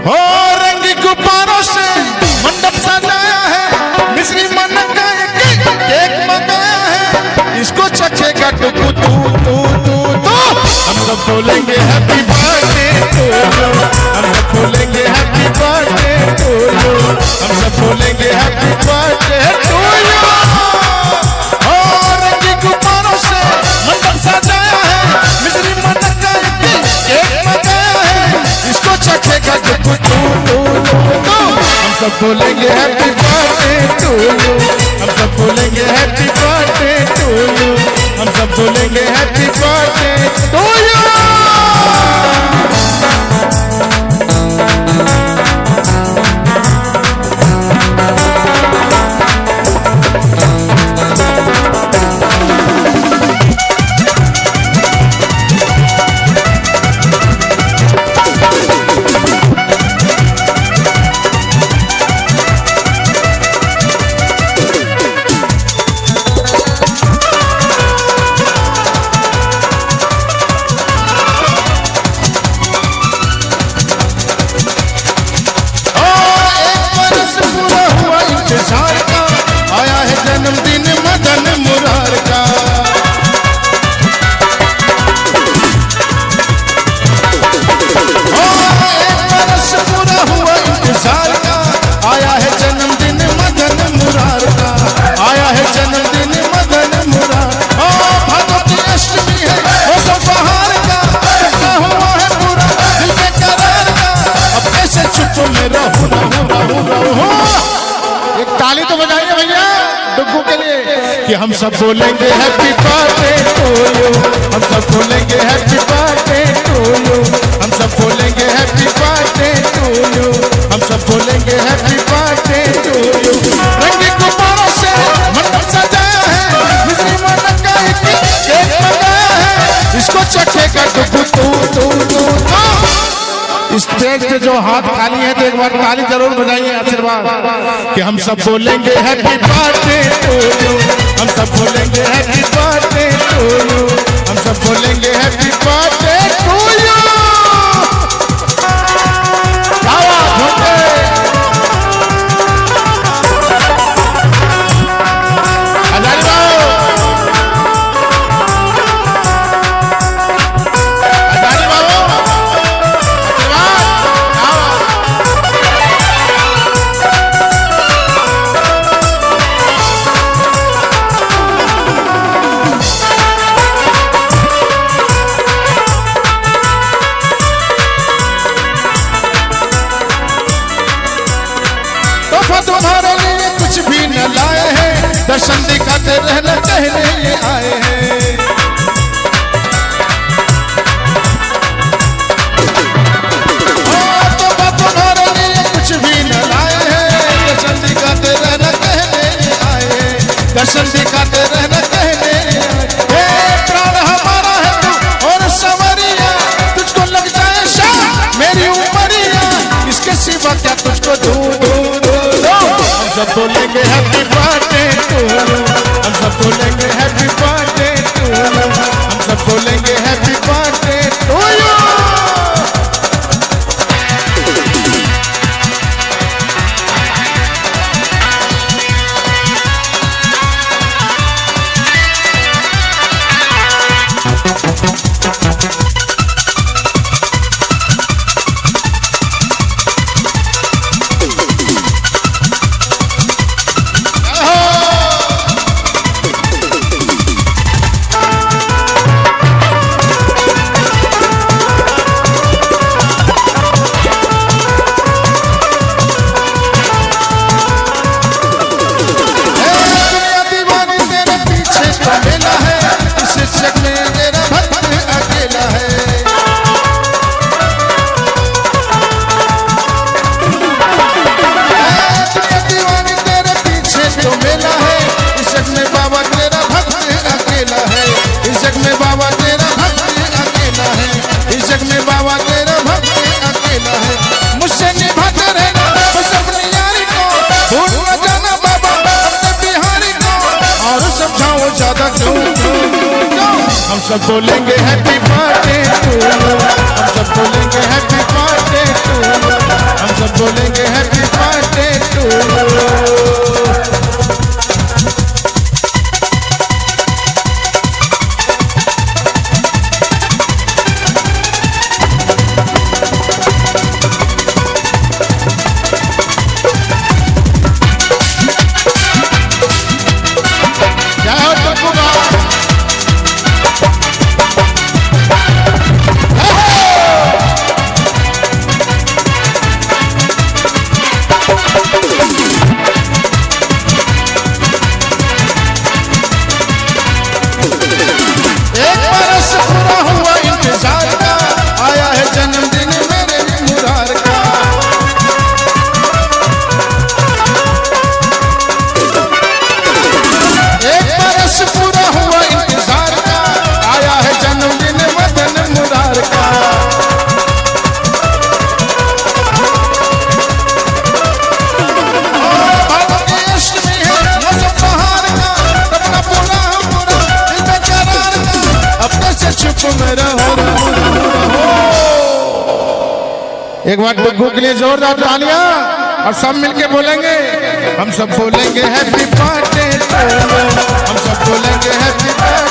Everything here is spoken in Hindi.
हो रंग गुब्बारों से मंडप सजाया है, मिश्री मन का केक मंगाया है, इसको चखेगा टुकु तू तू तू तू। हम सब बोलेंगे हैप्पी बर्थडे टू यू, हम सब बोलेंगे हैप्पी बर्थडे टू यू, हम सब बोलेंगे हैप्पी बर्थडे टू यू। हो रंग गुब्बारों से मंडप सजाया है, मिश्री मन का केक मंगाया है, इसको चखेगा टुकु तू तू तू। हम सब बोलेंगे हैप्पी बर्थडे टू यू, हम सब बोलेंगे हैप्पी बर्थडे टू यू, हम सब बोलेंगे हैप्पी बर्थडे टू यू। आया है जन्मदिन मदन मुरार का, एक बरस पूरा हुआ इंतजार का, आया है जन्मदिन मदन मुरार का, आया है जन्मदिन मदन मुरार। भादों की अष्टमी है वो तो बहार का, सपना हुआ है पूरा दिल के करार का, अब कैसे चुप में रहूं रहूं रहूं रहूं। एक ताली तो बजाइए भैया डुग्गू के लिए कि हम सब बोलेंगे हैप्पी बर्थडे टू यू, हम सब बोलेंगे हैप्पी बर्थडे टू यू, हम सब बोलेंगे हैप्पी बर्थडे टू यू, हम सब बोलेंगे हैप्पी बर्थडे टू यू। रंगी गुब्बारों से मंडप सजाया है, मिश्री मन का केक मंगाया है, इसको चखेगा डुग्गू तू तू तू तू। स्टेज पे जो हाथ खाली है तो एक बार ताली जरूर बजाइए आशीर्वाद कि हम सब बोलेंगे हैप्पी बर्थडे टू यू, हम सब बोलेंगे हैप्पी बर्थडे टू यू, हम सब बोलेंगे हैप्पी बर्थडे टू यू। तुम्हारे लिए कुछ भी न लाए हैं, दर्शन दिखाते रहना कहने ये आए हैं। तुम्हारे लिए कुछ भी न लाए हैं, दर्शन दिखाते रहना कहने ये आए हैं, दर्शन दिखाते रहना कहने ये आए। प्राण हमारा है तू और सवरिया, तुझको लग जाए शाम मेरी उमरिया, इसके सिवा क्या तुझको दूर हम सब बोलेंगे हैप्पी बर्थडे टू यू, हम सब बोलेंगे हैप्पी बर्थडे टू यू, हम सब बोलेंगे हैप्पी बर्थडे टू यू। हम सब बोलेंगे हैप्पी बर्थडे टू यू, हम सब बोलेंगे हैप्पी बर्थडे टू यू। चुप में रहो। एक बार डुग्गू के लिए जोरदार तालियां और सब मिलके बोलेंगे, हम सब बोलेंगे हैप्पी बर्थडे टू यू, हम सब बोलेंगे हैप्पी बर्थडे।